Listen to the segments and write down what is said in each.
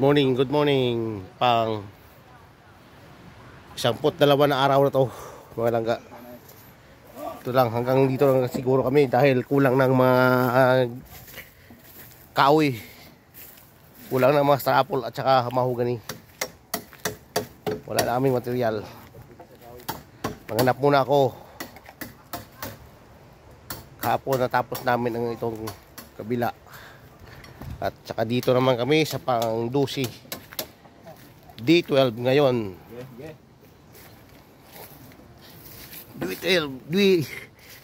Good morning. Pang 12 na araw na to, mga langga. Ito lang, hanggang dito lang siguro kami dahil kulang ng mga kahoy. Kulang ng mga star apple at saka mahogany. Wala na aming material. Maghanap muna ako. Kahapon natapos namin ang itong kabila. At saka dito naman kami sa pang 12. D12 ngayon.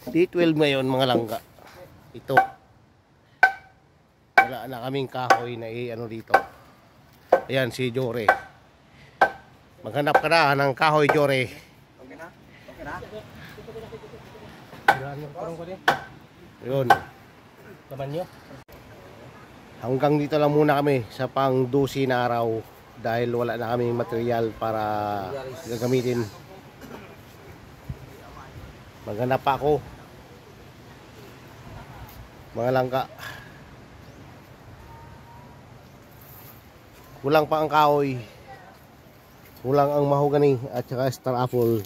D12 ngayon, mga langga. Ito. Wala na kaming kahoy na ano dito. Ayan si Jore. Maghanap ka na ng kahoy, Jore. Okay na? Okay na? Yun. Laman nyo. Hanggang dito lang muna kami sa pang 12 na araw dahil wala na kaming material para gagamitin. Maghanap pa ako, mga langka. Kulang pa ang kahoy, kulang ang mahogany at saka star apple.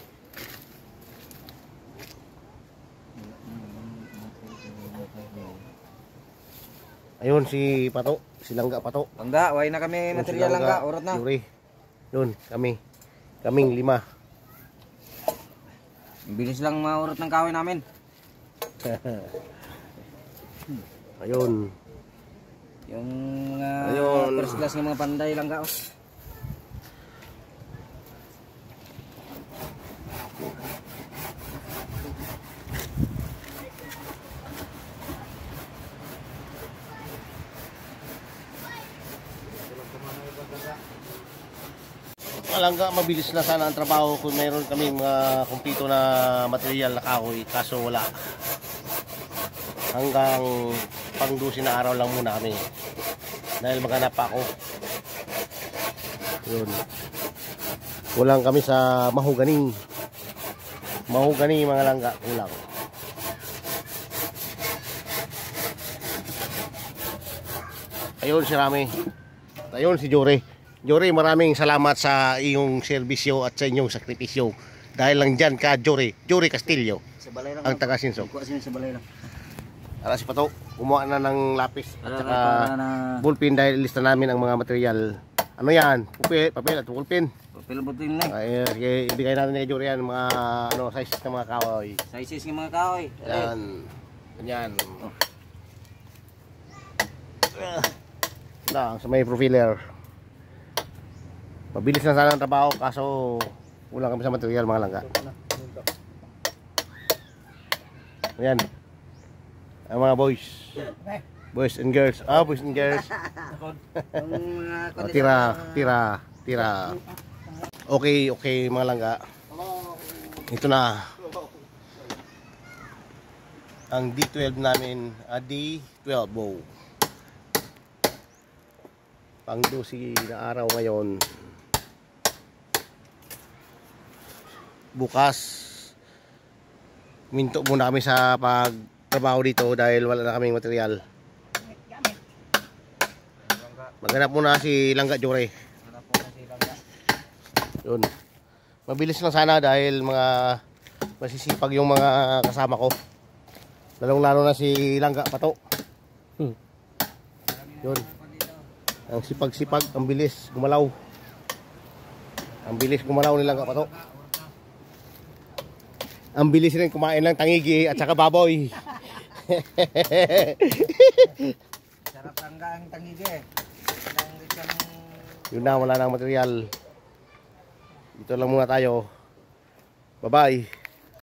Ayun si Pato, si Langga Pato. Langga, way na kami material langga, orat na. Yuri. Yun, kaming 5. Bilis lang maurot ng kahoy namin. Ayun. Yung Ayun. first class ng mga panday langga. Oh. Langga, mabilis na sana ang trabaho kung mayroon kami mga kumpleto na material na kahoy, kaso wala. Hanggang pang 12 na araw lang muna kami dahil maghanap pa ako. Yun. Kulang kami sa mahogany, mga langga, kulang. Ayun si Rami. Ayun si Jore. Jore, maraming salamat sa iyong serbisyo at sa inyong sakripisyo. Dahil lang dyan ka, Jore Castillo, ang taga-Sinso. Sa balay lang. Ara si Pato, kumuha na ng lapis at saka ballpen dahil lista namin ang mga material. Ano yan? Papel at ballpen. Papel butin lang. Ay, sige, ibigay natin kay Jore yan, mga sizes ng mga kahoy. Sizes ng mga kahoy. Yan. Ganyan. Na, sa may profiler. Mabilis na sana ang trabaho kaso kulang kami sa material, mga langga. Ayan. Ang mga boys and girls. Boys and girls. Tira. Okay, mga langga. Ito na ang D12 namin. D12 bow. Pang 12 na araw ngayon. Bukas minto muna kami sa pagtrabaho dito dahil wala na kaming material. Maghanap muna si Langga, Jore. Yun. Mabilis lang sana dahil mga masisipag yung mga kasama ko. Lalong-lalo na si Langga Pato. Yun. Ang sipag-sipag, ang bilis gumalaw. Ang bilis gumalaw ni Langga Pato. Ang bilis rin kumain ng tangigi at saka baboy. Sarap langga ang tangigi. Yun na, wala nang material. Dito lang muna tayo. Bye-bye.